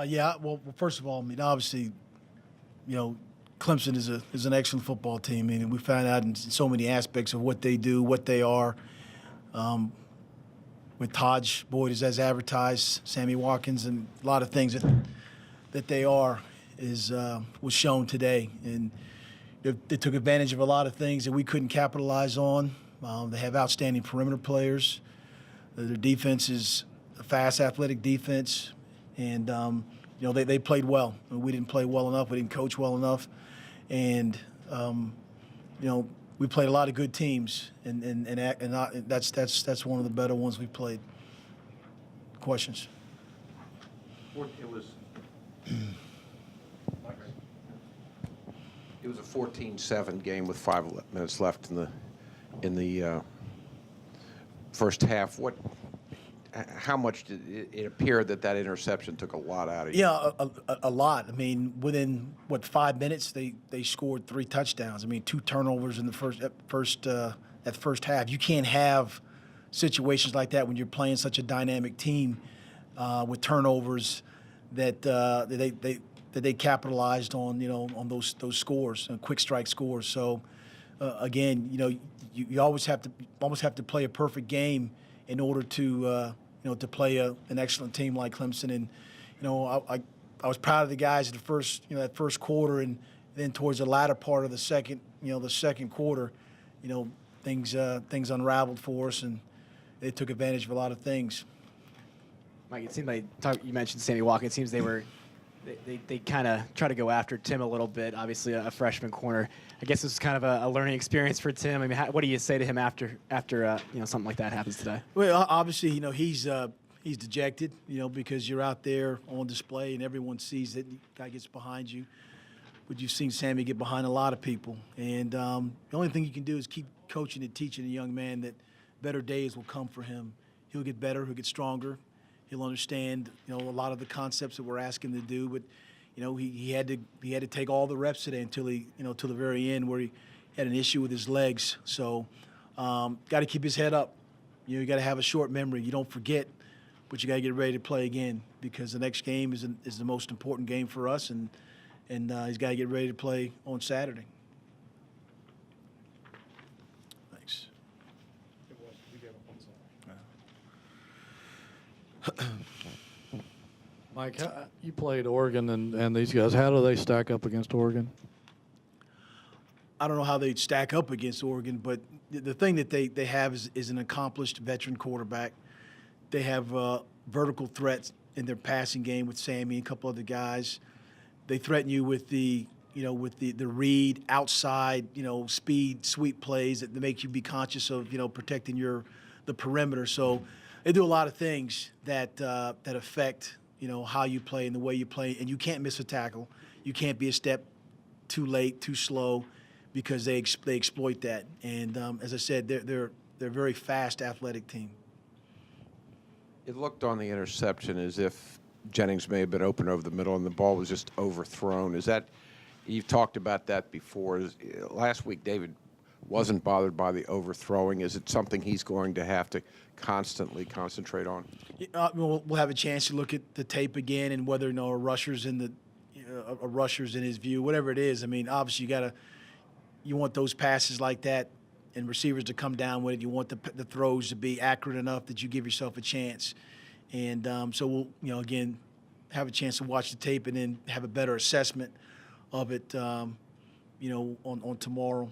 Yeah, well, first of all, I mean, obviously, you know, Clemson is an excellent football team, and we found out in so many aspects of what they do, what they are. Um, with Taj Boyd as advertised, Sammy Watkins, and a lot of things that they are was shown today, and they took advantage of a lot of things that we couldn't capitalize on. They have outstanding perimeter players. Their defense is a fast, athletic defense, and they played well. We didn't play well enough. We didn't coach well enough, and we played a lot of good teams, and that's one of the better ones we played. Questions? It was a 14-7 game with 5 minutes left in the first half. How much did it appear that interception took a lot out of you? Yeah, a lot. I mean, within 5 minutes, they scored 3 touchdowns. I mean, 2 turnovers in the first half. You can't have situations like that when you're playing such a dynamic team with turnovers that they capitalized on. On those scores and quick strike scores. So again, you always have to play a perfect game in order to play an excellent team like Clemson. And I was proud of the guys at the that first quarter, and then towards the latter part of the second quarter, things unraveled for us, and they took advantage of a lot of things. Mike, it seemed like you mentioned Sammy Watkins. It seems they kind of try to go after Tim a little bit. Obviously, a freshman corner. I guess this is kind of a learning experience for Tim. I mean, what do you say to him after something like that happens today? Well, obviously, he's dejected, because you're out there on display and everyone sees that the guy gets behind you. But you've seen Sammy get behind a lot of people, and the only thing you can do is keep coaching and teaching a young man that better days will come for him. He'll get better. He'll get stronger. He'll understand, a lot of the concepts that we're asking him to do. But, he had to take all the reps today until till the very end, where he had an issue with his legs. So, got to keep his head up. You got to have a short memory. You don't forget, but you got to get ready to play again, because the next game is the most important game for us, and he's got to get ready to play on Saturday. Thanks. Mike, you played Oregon and these guys. How do they stack up against Oregon? I don't know how they'd stack up against Oregon, but the thing that they have is an accomplished veteran quarterback. They have vertical threats in their passing game with Sammy and a couple other guys. They threaten you with the read outside, speed sweep plays that make you be conscious of, protecting the perimeter. So they do a lot of things that affect, how you play and the way you play. And you can't miss a tackle. You can't be a step too late, too slow, because they exploit that. And as I said, they're a very fast, athletic team. It looked on the interception as if Jennings may have been open over the middle and the ball was just overthrown. Is that, you've talked about that before. Last week, David wasn't bothered by the overthrowing. Is it something he's going to have to constantly concentrate on? We'll have a chance to look at the tape again, and whether a rusher's in his view, whatever it is. I mean, obviously you want those passes like that and receivers to come down with it. You want the throws to be accurate enough that you give yourself a chance. And so we'll, again, have a chance to watch the tape and then have a better assessment of it, on tomorrow.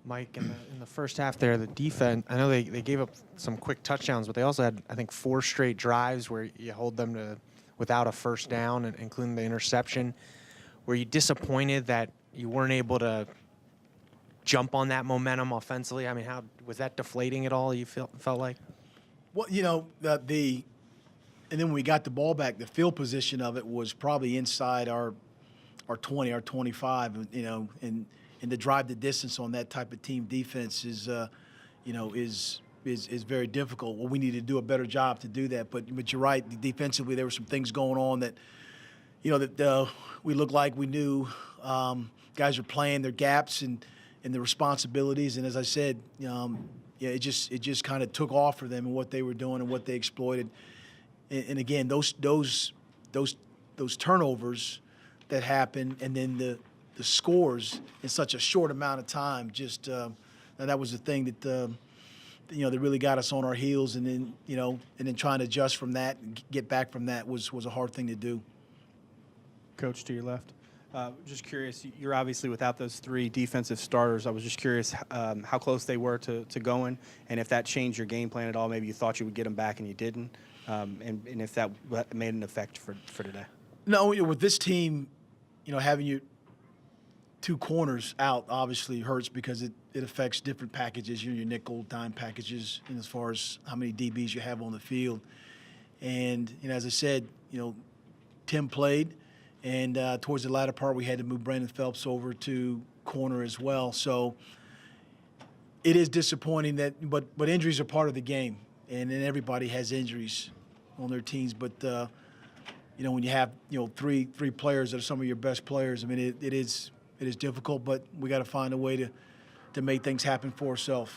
Mike, in the first half there, the defense, I know they gave up some quick touchdowns, but they also had, I think, 4 straight drives where you hold them to without a first down, including the interception. Were you disappointed that you weren't able to jump on that momentum offensively? I mean, how was that deflating at all, you felt like? Well, and then when we got the ball back, the field position of it was probably inside our 20, our 25, and to drive the distance on that type of team defense is very difficult. Well, we need to do a better job to do that. But you're right. Defensively, there were some things going on that, we looked like we knew guys are playing their gaps and the responsibilities. And as I said, it just kind of took off for them and what they were doing and what they exploited. And again, those those turnovers that happen, and then the scores in such a short amount of time. Just that was the thing that that really got us on our heels, and then trying to adjust from that and get back from that was a hard thing to do. Coach, to your left. Just curious, you're obviously without those 3 defensive starters. I was just curious how close they were to going, and if that changed your game plan at all. Maybe you thought you would get them back and you didn't, and if that made an effect for today. No, with this team, having your 2 corners out obviously hurts because it affects different packages, your nickel, dime packages, and as far as how many DBs you have on the field. And, as I said, Tim played. And towards the latter part, we had to move Brandon Phelps over to corner as well. So it is disappointing but injuries are part of the game, and then everybody has injuries on their teams. But when you have 3 players that are some of your best players, I mean it is difficult, but we got to find a way to make things happen for ourselves.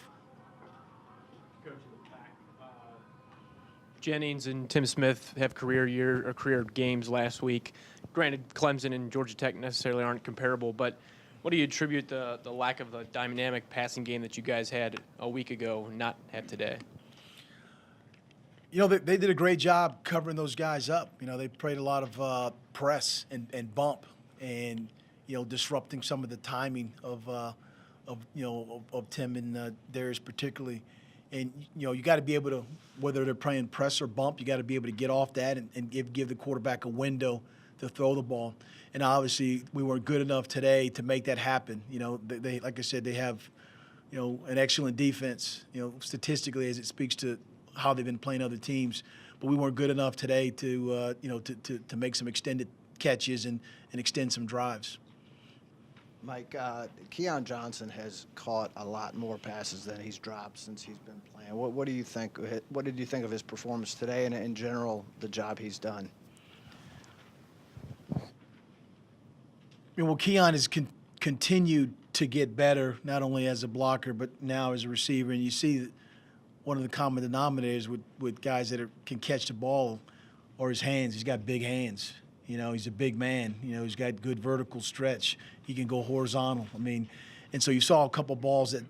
Jennings and Tim Smith have career games last week. Granted, Clemson and Georgia Tech necessarily aren't comparable, but what do you attribute the lack of the dynamic passing game that you guys had a week ago not have today? They did a great job covering those guys up. They played a lot of press and bump, and disrupting some of the timing of Tim and Darius particularly. And you got to be able to, whether they're playing press or bump, you got to be able to get off that and give the quarterback a window to throw the ball. And obviously, we weren't good enough today to make that happen. They like I said, they have an excellent defense. Statistically, as it speaks to how they've been playing other teams, but we weren't good enough today to to make some extended catches and extend some drives. Mike, Keon Johnson has caught a lot more passes than he's dropped since he's been playing. What do you think? What did you think of his performance today, and in general, the job he's done? Keon has continued to get better, not only as a blocker but now as a receiver. And you see that one of the common denominators with guys that can catch the ball are his hands. He's got big hands. He's a big man. He's got good vertical stretch. He can go horizontal. And so you saw a couple balls that,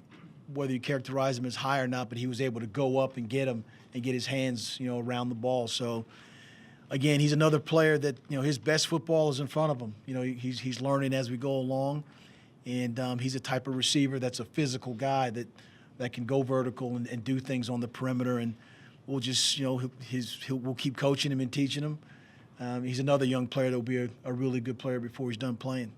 whether you characterize them as high or not, but he was able to go up and get them and get his hands, around the ball. So, again, he's another player that, his best football is in front of him. He's learning as we go along, and he's a type of receiver that's a physical guy that can go vertical and do things on the perimeter. And we'll just, we'll keep coaching him and teaching him. He's another young player that will be a really good player before he's done playing.